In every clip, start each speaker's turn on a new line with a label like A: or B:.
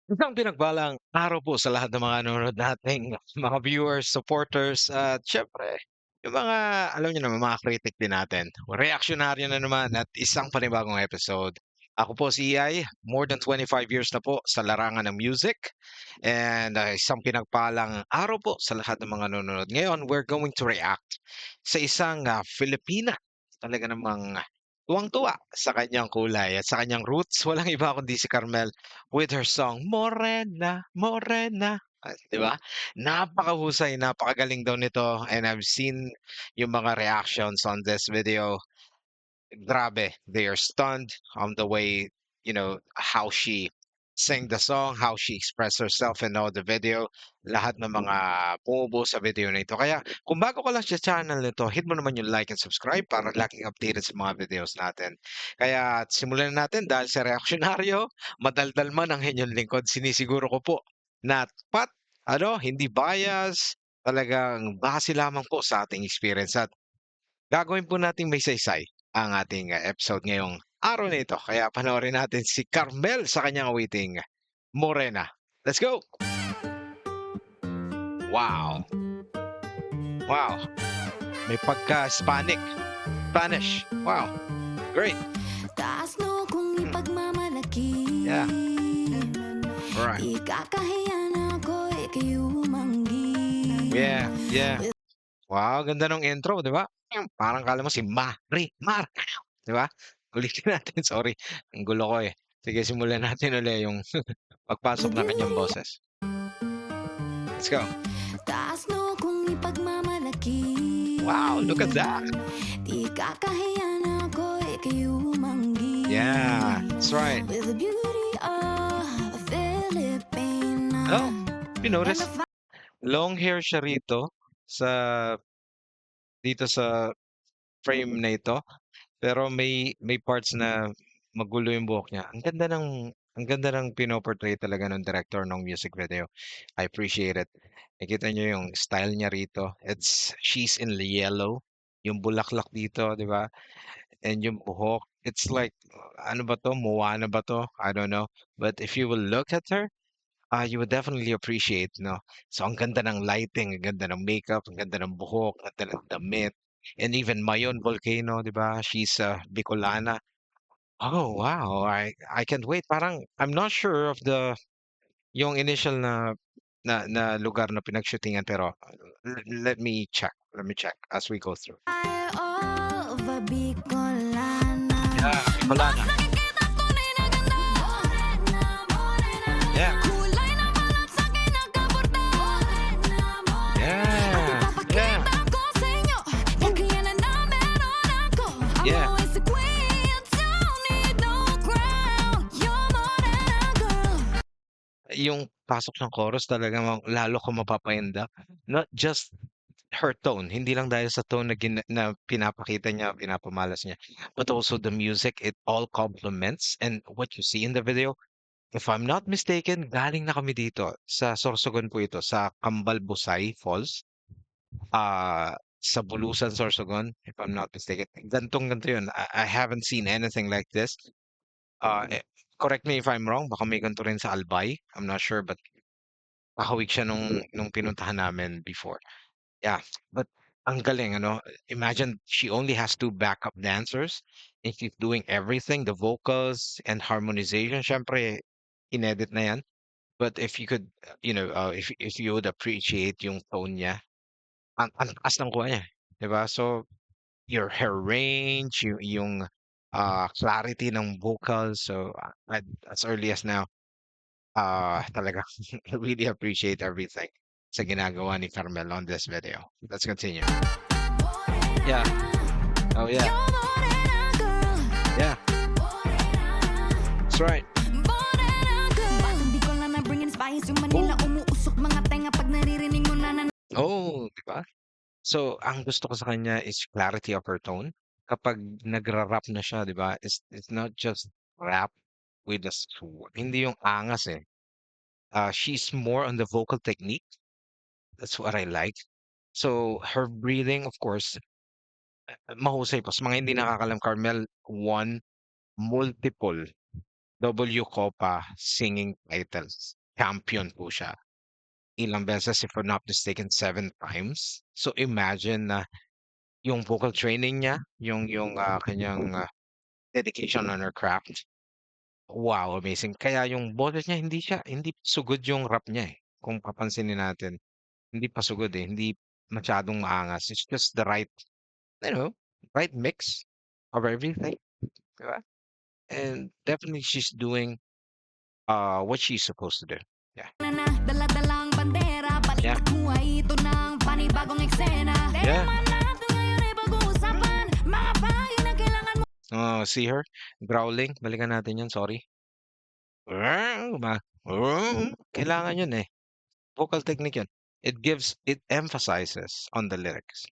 A: Isang pinagbalang araw po sa lahat ng mga nanonood nating mga viewers, supporters, at siyempre yung mga alam niyo naman mga critic din natin. Reaksiyonaryo na naman at isang panibagong episode. Ako po si Iay, more than 25 years na po sa larangan ng music and isang pinagpalang araw po sa lahat ng mga nanonood. Ngayon, we're going to react sa isang Filipina. Talaga namang tuwang-tuwa sa kanyang kulay at sa kanyang roots. Walang iba kundi si Carmel with her song Morena, Morena. 'Di ba? Napakahusay, napakagaling daw nito and I've seen yung mga reactions on this video. Grabe, they are stunned on the way, how she sang the song, how she expressed herself in all the video. Lahat ng mga bumubuo sa video na ito. Kaya kung bago ka lang sa channel nito, hit mo naman yung like and subscribe para laging updated sa mga videos natin. Kaya simulan na natin dahil sa reaksyonaryo, madaldal man ang inyong lingkod, sinisiguro ko po na tapat, hindi bias, talagang base lamang po sa ating experience at gagawin po nating may saysay ang ating episode ngayong araw na ito. Kaya panoorin natin si Carmel sa kanyang awiting Morena. Let's go! Wow! Wow! May pagka-Hispanic. Spanish. Wow! Great!
B: Taas mo kung
A: Hmm.
B: ipagmamalaki.
A: Yeah. Alright.
B: Ikakahiya na ako'y kayumanggi.
A: Yeah. Yeah. Wow, ganda ng intro, di ba? Parang kala mo si Marimar. Di ba? Ulitin natin, sorry. Ang gulo ko eh. Sige, simulan natin ulit yung pagpasok
B: The
A: ng kanyang
B: beauty,
A: boses. Let's go.
B: taas mo kung ipagmamalaki.
A: Wow, look at that.
B: Di kakahiya na ako'y kayumanggi.
A: Yeah, that's right.
B: With the beauty of a Filipina.
A: Oh, you
B: And
A: notice?
B: the
A: Long hair siya rito sa dito sa frame na ito, pero may parts na magulo yung buhok niya. Ang ganda ng pino-portray talaga ng director ng music video. I appreciate it. Nakita niyo yung style niya rito. She's in yellow. Yung bulaklak dito, 'di ba? And yung buhok, it's like ano ba 'to? Moana ba 'to? I don't know. But if you will look at her, you would definitely appreciate, no? So ang ganda ng lighting, ang ganda ng makeup, ang ganda ng buhok, ang ganda ng damit. And even Mayon Volcano, 'di ba? She's Bicolana. Oh, wow. I can't wait. Parang I'm not sure of yung initial na lugar na pinagshootingan pero let me check. Let me check as we go through.
B: fire of a Bicolana.
A: Yeah, Bicolana.
B: Basta nakikita ko na inaganda. Morena, morena.
A: Yeah.
B: Kulay na balat sa'kin nagkaporta. Morena, morena. At
A: Yeah. Yeah.
B: ipapakita ko sa inyo yung kakayanan na meron ako. I'm
A: Yeah.
B: always a queen, don't need no crown. You're morena girl.
A: Yung pasok ng chorus talagang lalo kang mapapaindak. Not just her tone, hindi lang dahil sa tone na pinapakita niya, pinapamalas niya, but also the music, it all complements. And what you see in the video, if I'm not mistaken, galing na kami dito sa Sorsogon po ito, sa Kambal Busay Falls, sa Bulusan, Sorsogon, if I'm not mistaken. Gantong-ganto yun. I haven't seen anything like this. Uh, eh, Correct me if I'm wrong, baka may ganito rin sa Albay. I'm not sure, but kahawig siya nung pinuntahan namin before. Yeah, but ang galing, ano? Imagine she only has two backup dancers and she's doing everything, the vocals and harmonization. Syempre, inedit na yan. But if you could, if you would appreciate yung tone niya, ang taas ng kuha niya, 'di ba? So, your hair range, yung clarity ng vocals. So, as early as now, talaga I really appreciate everything sa ginagawa ni Carmel on this video. Let's continue. Yeah. Oh yeah.
B: You're morena girl.
A: Yeah. That's right.
B: Morena girl. Batang Bicolana bringing spice yung Manila umuusok mga tenga pag naririnig mo na
A: Oh, 'di ba? So, ang gusto ko sa kanya is clarity of her tone. Kapag nagra-rap na siya, 'di ba? It's not just rap with hindi yung angas eh. She's more on the vocal technique. That's what I like. So, her breathing, of course, mahusay po. Sa mga hindi nakakalam, Carmel won multiple W Copa singing titles. champion po siya. Ilang beses, if I'm not mistaken, 7 times. So imagine na yung vocal training niya, yung kanyang dedication on her craft. Wow, amazing. Kaya yung boses niya hindi sugod yung rap niya eh. Kung papansinin natin, hindi pa sugod eh, hindi masyadong maangas. It's just the right, you know, right mix of everything, di ba? And definitely she's doing what she's supposed to do. Yeah.
B: na dala-dalang bandera
A: Yeah.
B: Balikat buhay ito ng panibagong eksena
A: Yeah.
B: Tema natin ngayon ay pag-uusapan Mga payo na kailangan mo
A: See her growling. Balikan natin yun, sorry. Kailangan yun eh. Vocal technique yun. It emphasizes on the lyrics.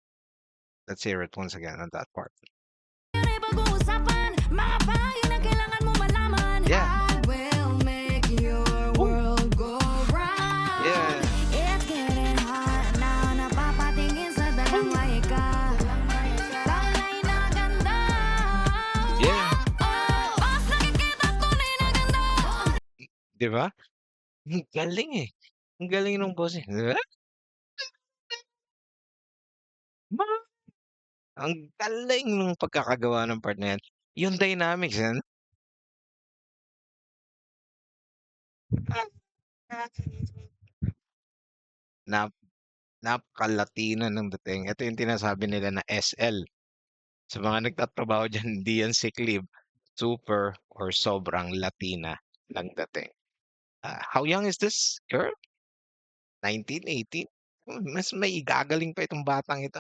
A: Let's hear it once again on that part.
B: ngayon ay pag-uusapan Mga payo na kailangan mo malaman
A: Yeah.
B: I will make your world go round
A: Yeah.
B: It's getting hot now Napapatingin sa dalang mayka Talay na ganda
A: Yeah.
B: Mas nakikita tunay na ganda
A: Di ba? Ang galing eh. Ang galing ng boss eh. Ang galing ng pagkakagawa ng part na yan. Yung dynamics yan. Nap napaka-Latina ng dating. Ito yung tinasabi nila na SL. Sa mga nagtatrabaho diyan, hindi yan sick leave. Super or sobrang Latina ng dating. How young is this girl? 19, 18? Mas may gagaling pa itong batang ito.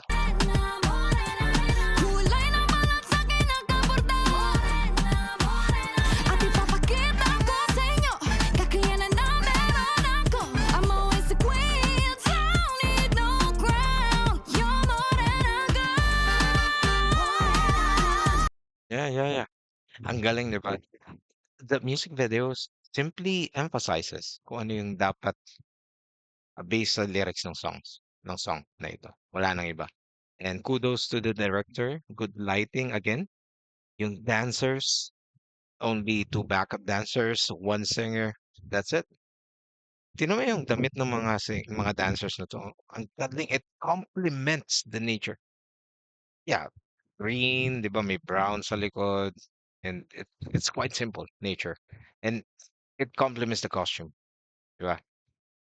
B: Kulay ng balat sa'kin nagkaporta At ipapakita ko sa inyo Kakayanan na meron ako I'm always a queen Don't need no crown You're more than a girl
A: Yeah. Ang galing, di ba? The music videos simply emphasizes kung ano yung dapat based sa lyrics ng song na ito. Wala nang iba. And kudos to the director. Good lighting again. Yung dancers, only 2 backup dancers, 1 singer. That's it. Tingnan mo yung damit ng mga dancers na to. Ang galing. It complements the nature. Yeah, green, 'di ba? May brown sa likod. And it's quite simple, nature. And it complements the costume, 'di ba?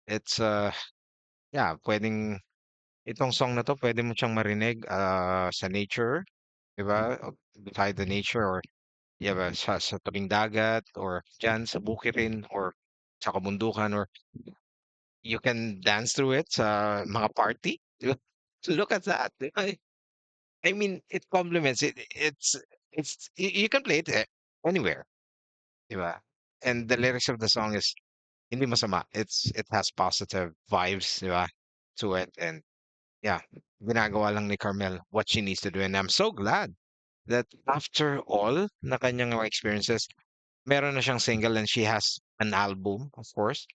A: It's yeah, itong song na to pwede mo siyang marinig sa nature, 'di ba? Beside the nature or yeah, ba, sa tabing dagat or diyan sa bukirin or sa kabundukan or you can dance through it sa mga party, 'di ba? So look at that. 'Di ba? I mean, it complements it. You can play it anywhere, 'di ba? And the lyrics of the song is hindi masama. It has positive vibes, 'di ba? To it and yeah, ginagawa lang ni Carmel what she needs to do and I'm so glad that after all na kanyang mga experiences, meron na siyang single and she has an album, of course.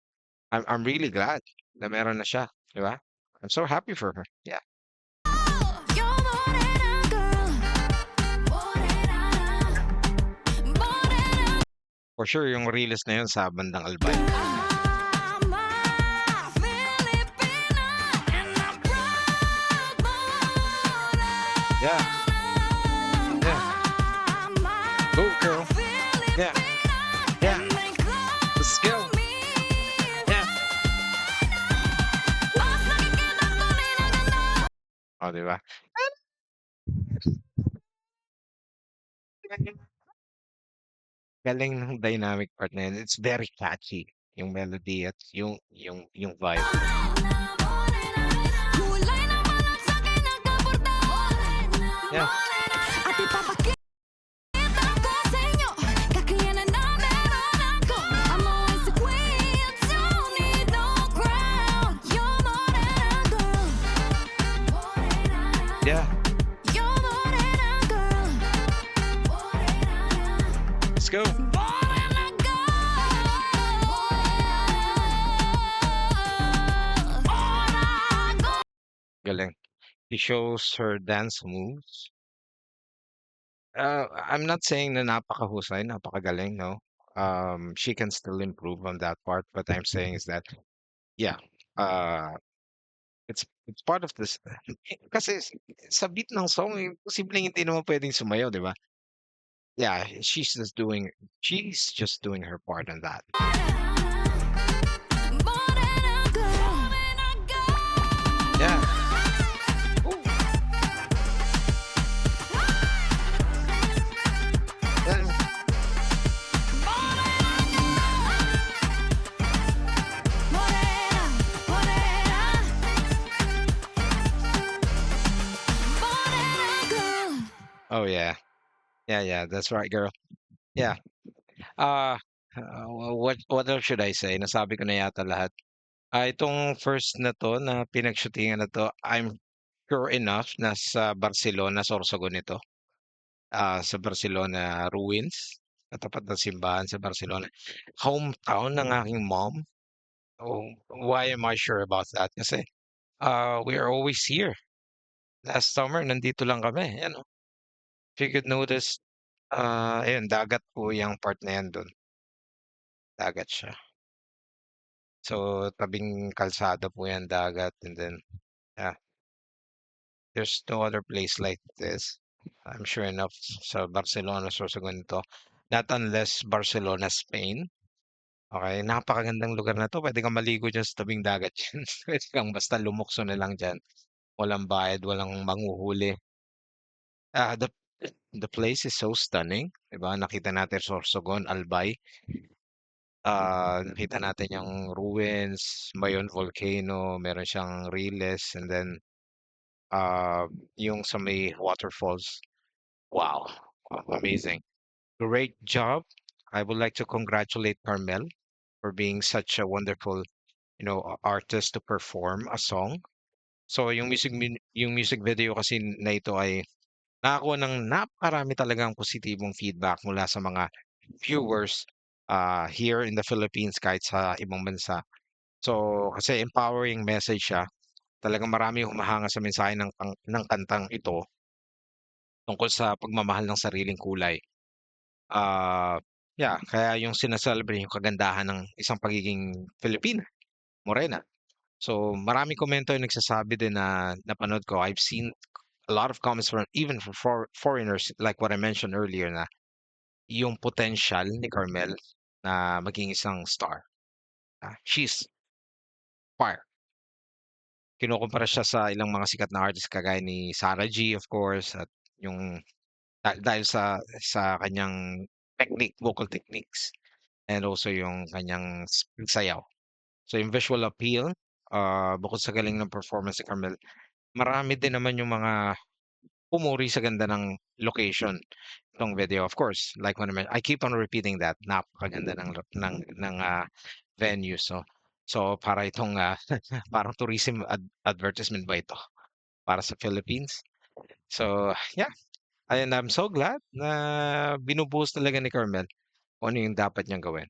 A: I'm really glad na meron na siya, 'di ba? I'm so happy for her. Yeah.
B: You're more than a girl More than a
A: For sure yung release na yun sa bandang Albay.
B: I'm a Filipina And I'm proud more
A: Yeah. Yeah.
B: I'm a
A: Go girl. Yeah. Yeah.
B: And they call
A: Let's go.
B: me
A: Yeah.
B: Mas nakikita tunay na ganda
A: Oh, 'di ba? Galing ng dynamic part na yun. It's very catchy yung melody at yung vibe.
B: Kulay ng balat sa'kin nagkaporta
A: Yeah.
B: At ipapakita ko sa inyo Kakayanan na meron ako I'm always a queen Don't need no crown You're more than a girl
A: Yeah.
B: You're more than a girl
A: Let's go.
B: More than a girl
A: Galing. She shows her dance moves. I'm not saying na napakahusay, napakagaling, no? She can still improve on that part. What I'm saying is that, yeah, uh, it's part of this. Kasi sa beat ng song, posibleng hindi naman pwedeng sumayaw, di ba? Yeah, she's just doing her part on that.
B: Morena girl.
A: Yeah. Ooh. Yeah.
B: Morena, morena. Morena girl.
A: Oh yeah. Yeah, that's right, girl. Yeah. Uh, what else should I say? Nasabi ko na yata lahat. Itong first na to na pinagshootingan na to, I'm sure enough na sa Barcelona, Sorsogon ito. Sa Barcelona ruins, sa tapat ng simbahan sa Barcelona. Hometown ng aking mom. Oh, why am I sure about that? Kasi we are always here. Last summer, nandito lang kami. Yan, oh. If you could notice, ayun, dagat po yung part na yan doon. Dagat siya. So, tabing kalsada po yan, dagat. And then, yeah, there's no other place like this. I'm sure enough sa Barcelona, Sorsogon to. Not unless Barcelona, Spain. Okay, napakagandang lugar na 'to. Puwede kang maligo diyan sa tabing dagat diyan. Puwede kang basta lumukso na lang diyan. Walang bayad, walang manghuhuli. The place is so stunning, 'di ba? Nakita natin Sorsogon, Albay. Nakita natin yung ruins, Mayon Volcano, meron siyang Riles, and then yung sa may waterfalls. Wow, amazing. Great job. I would like to congratulate Carmel for being such a wonderful, artist to perform a song. So yung music video kasi na ito ay nakakuha ng napakarami talagang positibong feedback mula sa mga viewers here in the Philippines kahit sa ibang bansa. So kasi empowering message siya. Talagang marami humahanga sa mensahe ng kantang ito tungkol sa pagmamahal ng sariling kulay. Yeah, kaya yung yung kagandahan ng isang pagiging Filipina, morena. So, maraming komento yung nagsasabi din na napanood ko. I've seen a lot of comments from even from foreigners, like what I mentioned earlier, na yung potential ni Carmel na maging isang star. She's fire. Kinukumpara siya sa ilang mga sikat na artist kagaya ni Sarah G, of course, at yung dahil sa kanyang vocal techniques, and also yung kanyang sayaw. So yung visual appeal, bukod sa galing ng performance ni Carmel, marami din naman yung mga pumuri sa ganda ng location ng video. Of course, like what I mentioned, I keep on repeating that, napakaganda ng venue. So para itong parang tourism advertisement ba ito para sa Philippines? So yeah, and I'm so glad na binubuhos talaga ni Carmel kung ano yung dapat niyang gawin.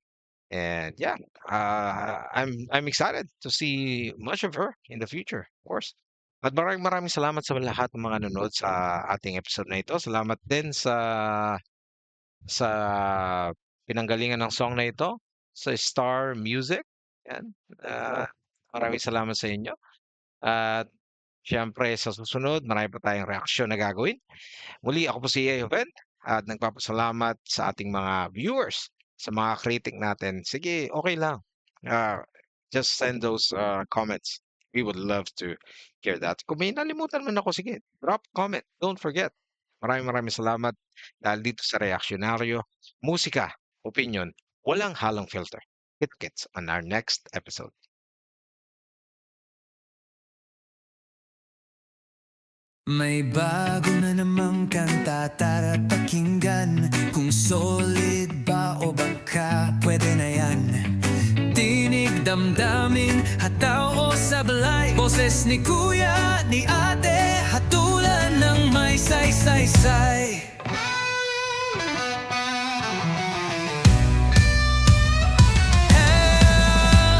A: And yeah, I'm excited to see much of her in the future, of course. At maraming salamat sa lahat ng mga nanonood sa ating episode na ito. Salamat din sa pinanggalingan ng song na ito sa Star Music. Yan. Ah, maraming salamat sa inyo. At syempre sa susunod, marami pa tayong reaksyon na gagawin. Muli, ako po si Joven at nagpapasalamat sa ating mga viewers, sa mga critic natin. Sige, okay lang. Just send those comments. We would love to hear that. Kung may nalimutan man ako, sige, drop comment. Don't forget. Maraming salamat dahil dito sa Reaksyonaryo, musika, opinion, walang halong filter. Hit on our next episode.
C: May bago na namang kanta tara pakinggan. Kung solid ba o baka pwede na yan. Tinig damdamin, hataw o sablay. Boses ni kuya, ni ate, hatulan ng may say-say-say.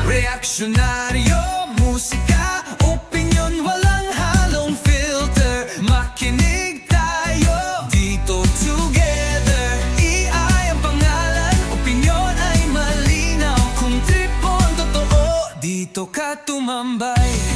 C: Reaksyonaryo, musika, opinion, walang halong filter. Makinig tayo dito together. EI ang pangalan, opinion Dito ka tumambay